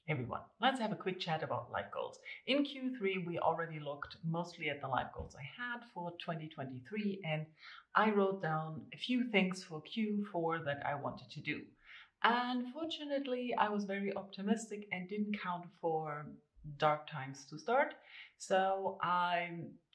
Everyone, let's have a quick chat about life goals. In Q3, we already looked mostly at the life goals I had for 2023, and I wrote down a few things for Q4 that I wanted to do. Unfortunately, I was very optimistic and didn't count for dark times to start, so I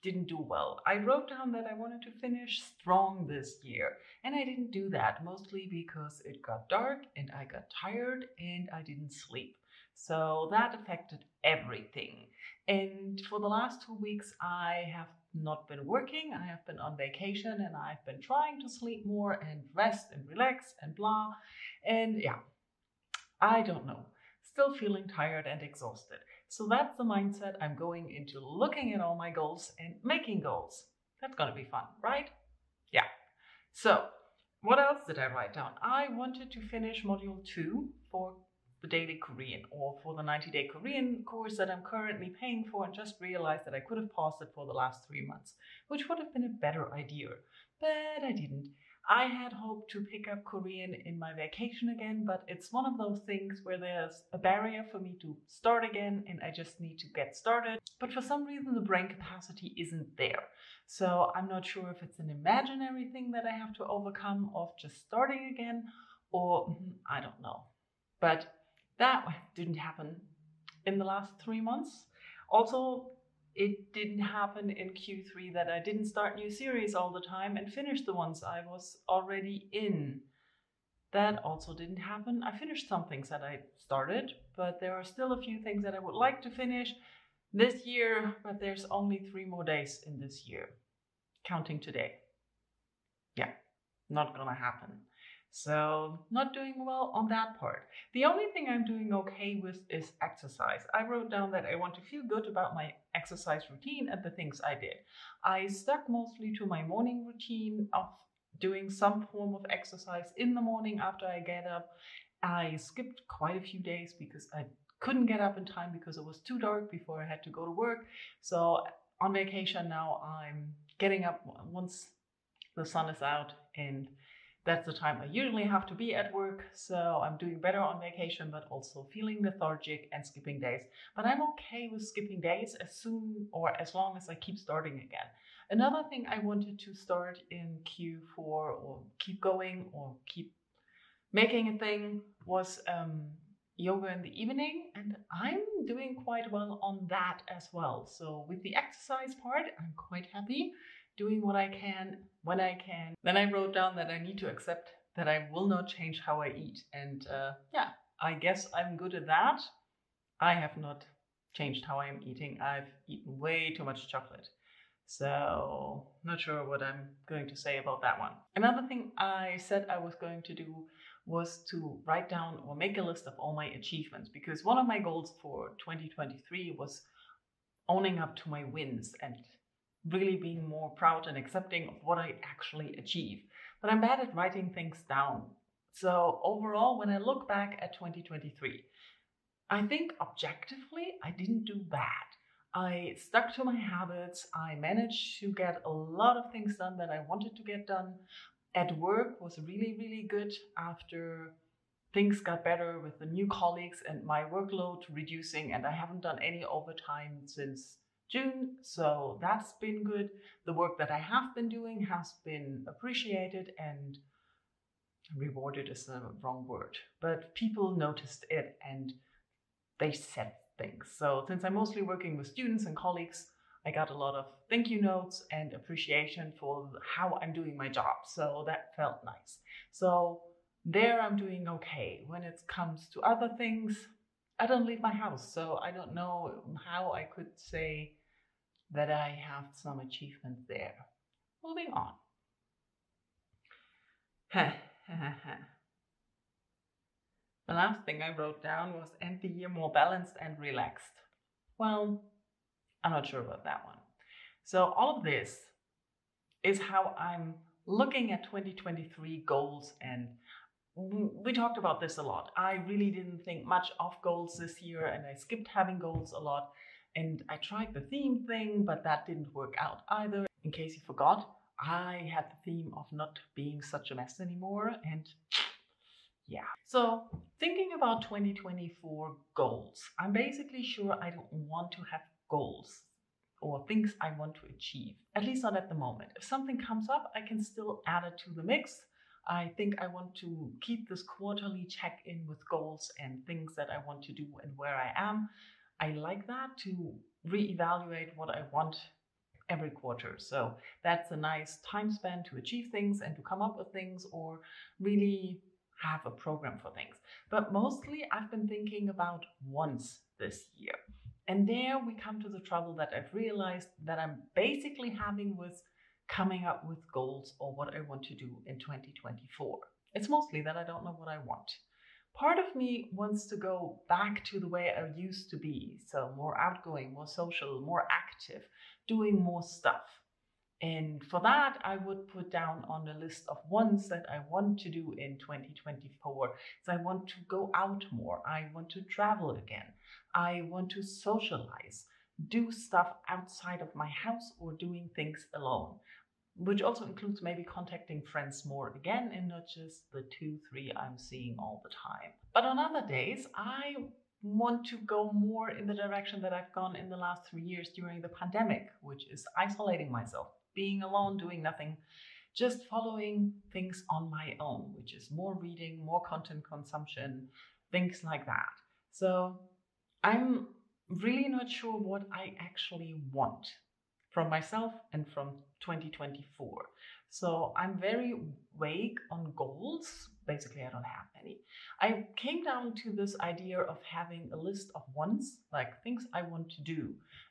didn't do well. I wrote down that I wanted to finish strong this year, and I didn't do that, mostly because it got dark and I got tired and I didn't sleep. So that affected everything. And for the last 2 weeks, I have not been working. I have been on vacation and I've been trying to sleep more and rest and relax and blah. And yeah, I don't know. Still feeling tired and exhausted. So that's the mindset I'm going into, looking at all my goals and making goals. That's gonna be fun, right? Yeah. So what else did I write down? I wanted to finish module 2 for the daily Korean, or for the 90-day Korean course that I'm currently paying for, and just realized that I could have paused it for the last 3 months, which would have been a better idea, but I didn't. I had hoped to pick up Korean in my vacation again, but it's one of those things where there's a barrier for me to start again and I just need to get started. But for some reason, the brain capacity isn't there. So I'm not sure if it's an imaginary thing that I have to overcome of just starting again, or I don't know. But that didn't happen in the last 3 months. Also, it didn't happen in Q3 that I didn't start new series all the time and finish the ones I was already in. That also didn't happen. I finished some things that I started, but there are still a few things that I would like to finish this year, but there's only 3 more days in this year, counting today. Yeah, not gonna happen. So not doing well on that part. The only thing I'm doing okay with is exercise. I wrote down that I want to feel good about my exercise routine and the things I did. I stuck mostly to my morning routine of doing some form of exercise in the morning after I get up. I skipped quite a few days because I couldn't get up in time because it was too dark before I had to go to work. So on vacation now, I'm getting up once the sun is out, and that's the time I usually have to be at work. So I'm doing better on vacation, but also feeling lethargic and skipping days. But I'm okay with skipping days as soon or as long as I keep starting again. Another thing I wanted to start in Q4, or keep going or keep making a thing, was yoga in the evening, and I'm doing quite well on that as well. So with the exercise part, I'm quite happy, doing what I can when I can. Then I wrote down that I need to accept that I will not change how I eat. And yeah, I guess I'm good at that. I have not changed how I'm eating. I've eaten way too much chocolate. So not sure what I'm going to say about that one. Another thing I said I was going to do was to write down or make a list of all my achievements, because one of my goals for 2023 was owning up to my wins and really being more proud and accepting of what I actually achieve. But I'm bad at writing things down. So overall, when I look back at 2023, I think objectively, I didn't do bad. I stuck to my habits. I managed to get a lot of things done that I wanted to get done. At work was really, really good after things got better with the new colleagues and my workload reducing, and I haven't done any overtime since June, so that's been good. The work that I have been doing has been appreciated, and rewarded is the wrong word, but people noticed it and they said things. So since I'm mostly working with students and colleagues, I got a lot of thank you notes and appreciation for how I'm doing my job. So that felt nice. So there I'm doing okay. When it comes to other things, I don't leave my house, so I don't know how I could say that I have some achievement there. Moving on. The last thing I wrote down was end the year more balanced and relaxed. Well, I'm not sure about that one. So all of this is how I'm looking at 2023 goals, and we talked about this a lot. I really didn't think much of goals this year, and I skipped having goals a lot. And I tried the theme thing, but that didn't work out either. In case you forgot, I had the theme of not being such a mess anymore, and Yeah. So thinking about 2024 goals, I'm basically sure I don't want to have goals or things I want to achieve, at least not at the moment. If something comes up, I can still add it to the mix. I think I want to keep this quarterly check in with goals and things that I want to do and where I am. I like that to reevaluate what I want every quarter. So that's a nice time span to achieve things and to come up with things or really have a program for things. But mostly I've been thinking about once this year. And there we come to the trouble that I've realized that I'm basically having with coming up with goals or what I want to do in 2024. It's mostly that I don't know what I want. Part of me wants to go back to the way I used to be. So more outgoing, more social, more active, doing more stuff. And for that, I would put down on a list of ones that I want to do in 2024. So I want to go out more. I want to travel again. I want to socialize, do stuff outside of my house or doing things alone, which also includes maybe contacting friends more again and not just the 2, 3 I'm seeing all the time. But on other days, I want to go more in the direction that I've gone in the last 3 years during the pandemic, which is isolating myself, being alone, doing nothing, just following things on my own, which is more reading, more content consumption, things like that. So I'm really not sure what I actually want from myself and from 2024. So I'm very vague on goals. Basically, I don't have any. I came down to this idea of having a list of wants, like things I want to do,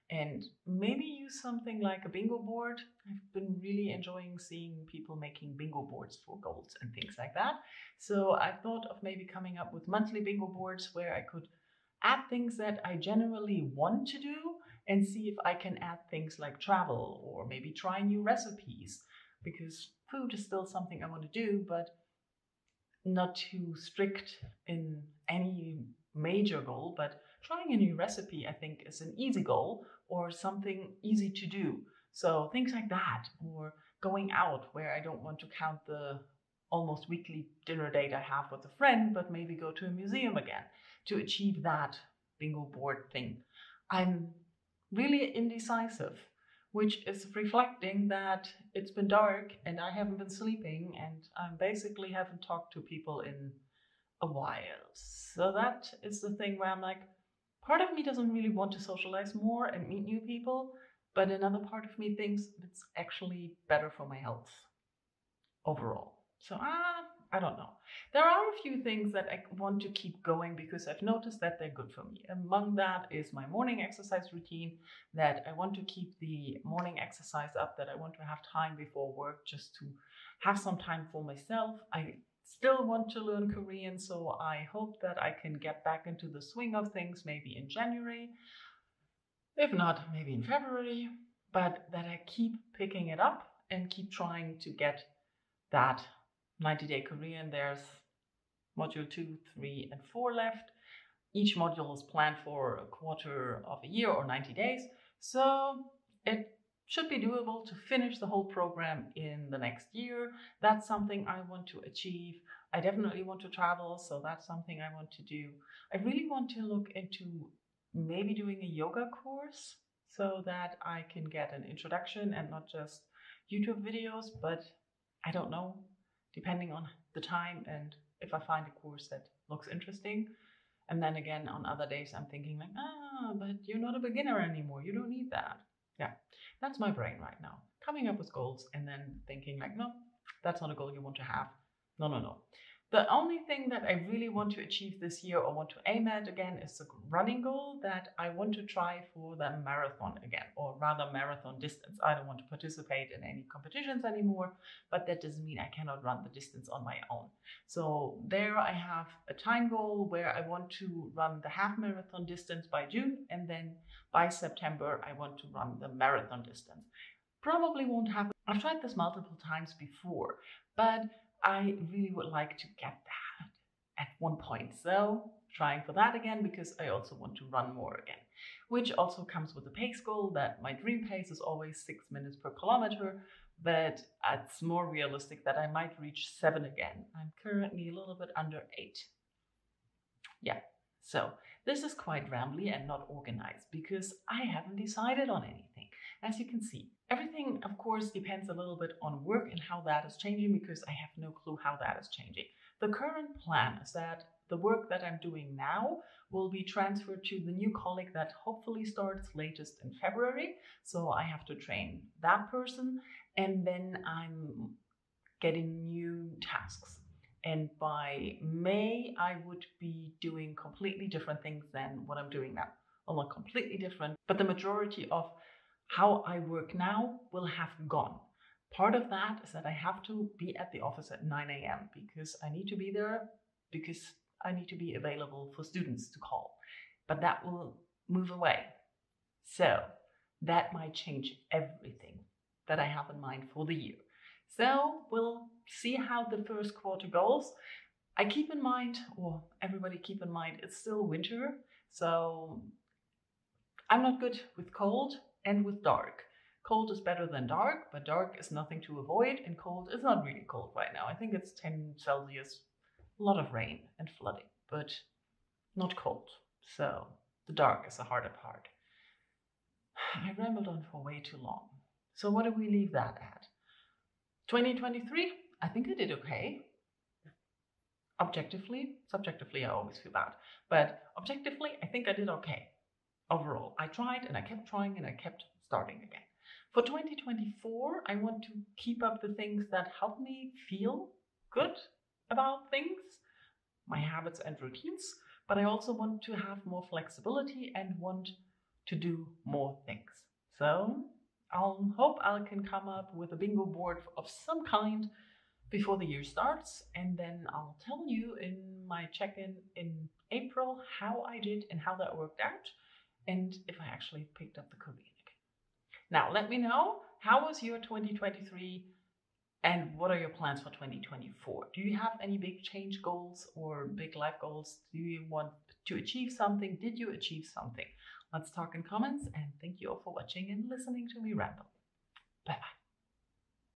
and maybe use something like a bingo board. I've been really enjoying seeing people making bingo boards for goals and things like that. So I thought of maybe coming up with monthly bingo boards where I could add things that I generally want to do and see if I can add things like travel or maybe try new recipes, because food is still something I want to do, but not too strict in any major goal. But trying a new recipe, I think, is an easy goal or something easy to do. So things like that, or going out where I don't want to count the almost weekly dinner date I have with a friend, but maybe go to a museum again to achieve that bingo board thing. I'm really indecisive, which is reflecting that it's been dark and I haven't been sleeping and I basically haven't talked to people in a while. So that is the thing where I'm like, part of me doesn't really want to socialize more and meet new people, but another part of me thinks it's actually better for my health overall. So I don't know. There are a few things that I want to keep going because I've noticed that they're good for me. Among that is my morning exercise routine, that I want to keep the morning exercise up, that I want to have time before work just to have some time for myself. I still want to learn Korean, so I hope that I can get back into the swing of things maybe in January. If not, maybe in February, but that I keep picking it up and keep trying to get that 90-day Korean. There's module 2, 3, and 4 left. Each module is planned for a quarter of a year or 90 days. So it should be doable to finish the whole program in the next year. That's something I want to achieve. I definitely want to travel, so that's something I want to do. I really want to look into maybe doing a yoga course so that I can get an introduction and not just YouTube videos, but I don't know, depending on the time and if I find a course that looks interesting. And then again, on other days, I'm thinking like, but you're not a beginner anymore. You don't need that. Yeah, that's my brain right now. Coming up with goals and then thinking like, no, that's not a goal you want to have. No, no, no. The only thing that I really want to achieve this year or want to aim at again is the running goal that I want to try for the marathon again, or rather marathon distance. I don't want to participate in any competitions anymore, but that doesn't mean I cannot run the distance on my own. So there I have a time goal where I want to run the half marathon distance by June, and then by September I want to run the marathon distance. Probably won't happen. I've tried this multiple times before, but I really would like to get that at one point. So trying for that again, because I also want to run more again, which also comes with a pace goal that my dream pace is always 6 minutes per kilometer. but it's more realistic that I might reach 7 again. I'm currently a little bit under 8. Yeah, so this is quite rambly and not organized because I haven't decided on anything. As you can see, everything, of course, depends a little bit on work and how that is changing because I have no clue how that is changing. The current plan is that the work that I'm doing now will be transferred to the new colleague that hopefully starts latest in February. So I have to train that person, and then I'm getting new tasks. And by May, I would be doing completely different things than what I'm doing now. Well, not completely different, but the majority of how I work now will have gone. Part of that is that I have to be at the office at 9 a.m. because I need to be there, because I need to be available for students to call. But that will move away. So that might change everything that I have in mind for the year. So we'll see how the first quarter goes. I keep in mind, or everybody keep in mind, it's still winter. So I'm not good with cold and with dark. Cold is better than dark, but dark is nothing to avoid, and cold is not really cold right now. I think it's 10 Celsius, a lot of rain and flooding, but not cold. So the dark is the harder part. I rambled on for way too long. So what do we leave that at? 2023, I think I did okay. Objectively, subjectively, I always feel bad, but objectively, I think I did okay. Overall, I tried and I kept trying and I kept starting again. For 2024, I want to keep up the things that help me feel good about things, my habits and routines, but I also want to have more flexibility and want to do more things. So I'll hope I can come up with a bingo board of some kind before the year starts, and then I'll tell you in my check-in in April how I did and how that worked out, and if I actually picked up the cookie again. Now, let me know, how was your 2023 and what are your plans for 2024? Do you have any big change goals or big life goals? Do you want to achieve something? Did you achieve something? Let's talk in comments, and thank you all for watching and listening to me ramble. Bye bye.